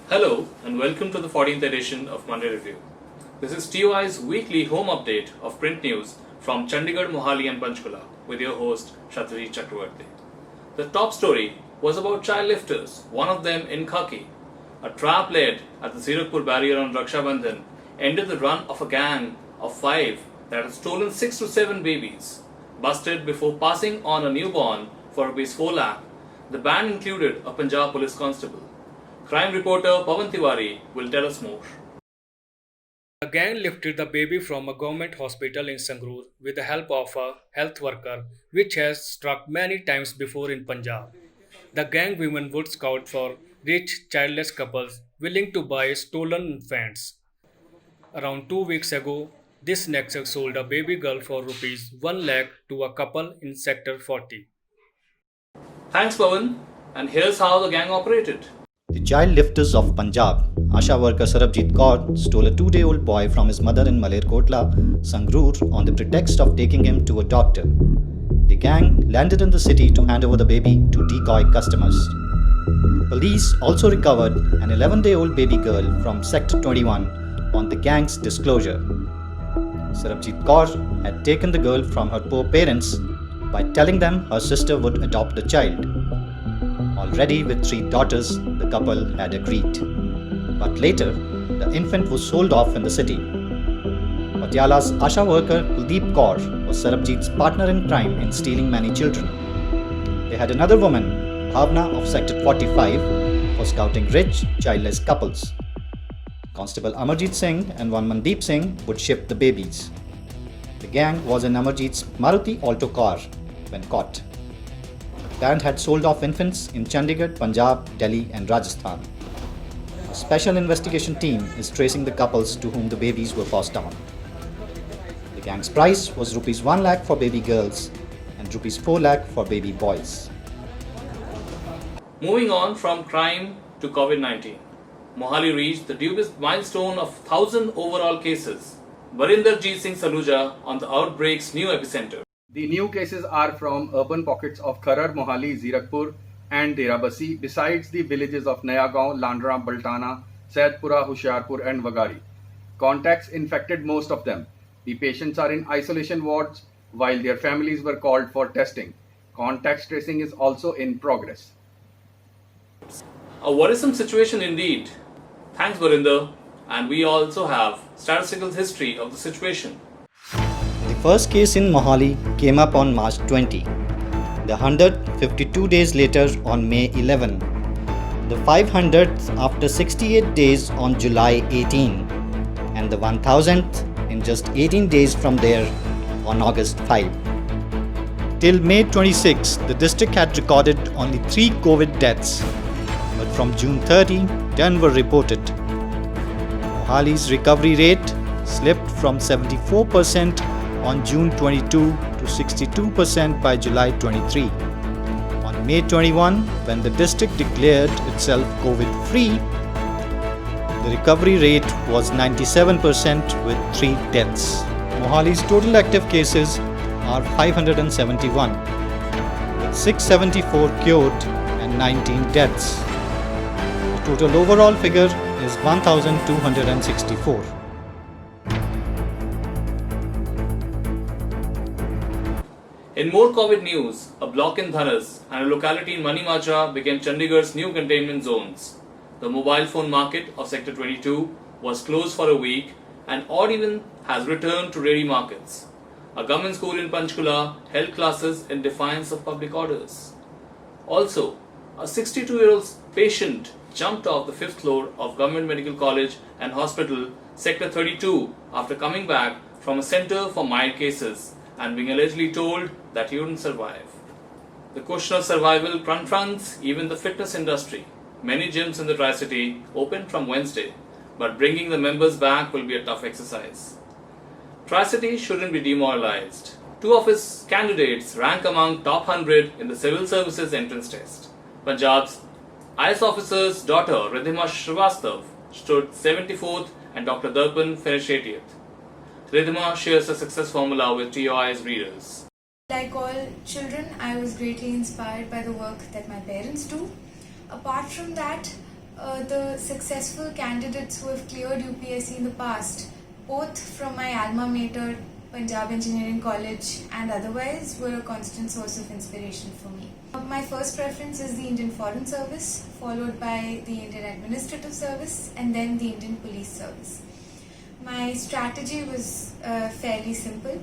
Hello and welcome to the 14th edition of Monday Review. This is TOI's weekly home update of print news from Chandigarh, Mohali and Panchkula with your host Shatriji Chakravarti. The top story was about child lifters, one of them in khaki. A trap laid at the Zirakpur barrier on Raksha Bandhan ended the run of a gang of 5 that had stolen 6 to 7 babies. Busted before passing on a newborn for Rs 4 lakh, the band included a Punjab police constable. Crime reporter Pawan Tiwari will tell us more. The gang lifted the baby from a government hospital in Sangrur with the help of a health worker, which has struck many times before in Punjab. The gang women would scout for rich childless couples willing to buy stolen infants. Around 2 weeks ago, this nexus sold a baby girl for rupees 1 lakh to a couple in Sector 40. Thanks Pawan, and here's how the gang operated. The child lifters of Punjab, Asha worker Sarabjit Kaur, stole a 2-day-old boy from his mother in Malerkotla, Sangrur, on the pretext of taking him to a doctor. The gang landed in the city to hand over the baby to decoy customers. Police also recovered an 11-day-old baby girl from Sector 21 on the gang's disclosure. Sarabjit Kaur had taken the girl from her poor parents by telling them her sister would adopt the child. Already with 3 daughters, the couple had agreed. But later, the infant was sold off in the city. Patiala's Asha worker Kuldeep Kaur was Sarabjit's partner in crime in stealing many children. They had another woman, Bhavna of Sector 45, for scouting rich, childless couples. Constable Amarjit Singh and one Mandeep Singh would ship the babies. The gang was in Amarjit's Maruti Alto car when caught. The band had sold off infants in Chandigarh, Punjab, Delhi and Rajasthan. A special investigation team is tracing the couples to whom the babies were passed on. The gang's price was rupees 1 lakh for baby girls and rupees 4 lakh for baby boys. Moving on from crime to COVID-19, Mohali reached the dubious milestone of 1,000 overall cases. Barinderjeet Singh Saluja on the outbreak's new epicenter. The new cases are from urban pockets of Kharar, Mohali, Zirakpur and Derabasi, besides the villages of Nayagaon, Landra, Baltana, Saidpura, Hoshiarpur and Wagari. Contacts infected most of them. The patients are in isolation wards while their families were called for testing. Contact tracing is also in progress. A worrisome situation indeed. Thanks Barinder. And we also have statistical history of the situation. The first case in Mohali came up on March 20. The 100th 52 days later on May 11. The 500th after 68 days on July 18. And the 1000th in just 18 days from there on August 5. Till May 26, the district had recorded only 3 COVID deaths. But from June 30, 10 were reported. Mohali's recovery rate slipped from 74% on June 22 to 62% by July 23. On May 21, when the district declared itself COVID-free, the recovery rate was 97% with 3 deaths. Mohali's total active cases are 571, with 674 cured and 19 deaths. The total overall figure is 1,264. In more COVID news, a block in Dharas and a locality in Manimacha became Chandigarh's new containment zones. The mobile phone market of Sector 22 was closed for a week and odd even has returned to ready markets. A government school in Panchkula held classes in defiance of public orders. Also, a 62-year-old patient jumped off the 5th floor of Government Medical College and Hospital, Sector 32, after coming back from a center for mild cases and being allegedly told that he wouldn't survive. The question of survival confronts even the fitness industry. Many gyms in the Tri-City opened from Wednesday, but bringing the members back will be a tough exercise. Tri-City shouldn't be demoralized. 2 of his candidates rank among top 100 in the civil services entrance test. Punjab's IS officer's daughter Ridhima Srivastav stood 74th and Dr. Darpan finished 80th. Ridhima shares the success formula with TOI's readers. Like all children, I was greatly inspired by the work that my parents do. Apart from that, the successful candidates who have cleared UPSC in the past, both from my alma mater, Punjab Engineering College, and otherwise, were a constant source of inspiration for me. My first preference is the Indian Foreign Service, followed by the Indian Administrative Service, and then the Indian Police Service. My strategy was fairly simple.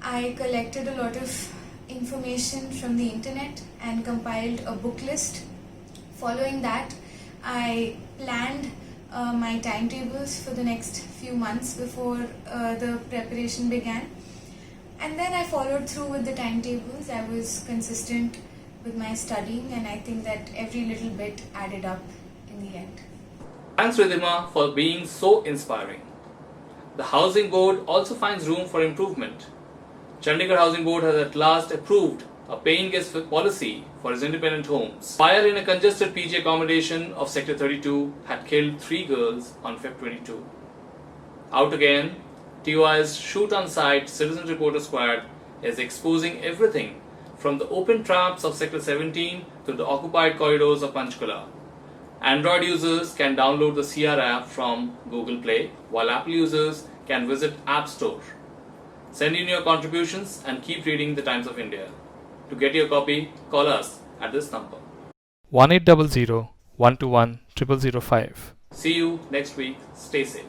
I collected a lot of information from the internet and compiled a book list. Following that, I planned my timetables for the next few months before the preparation began. And then I followed through with the timetables. I was consistent with my studying, and I think that every little bit added up in the end. Thanks, Ridhima, for being so inspiring. The Housing Board also finds room for improvement. Chandigarh Housing Board has at last approved a paying guest policy for its independent homes. Fire in a congested PG accommodation of Sector 32 had killed 3 girls on Feb 22. Out again, TOI's Shoot on Sight Citizen Reporter Squad is exposing everything from the open traps of Sector 17 to the occupied corridors of Panchkula. Android users can download the CR app from Google Play, while Apple users can visit App Store. Send in your contributions and keep reading the Times of India. To get your copy, call us at this number. 1800 121 0005. See you next week. Stay safe.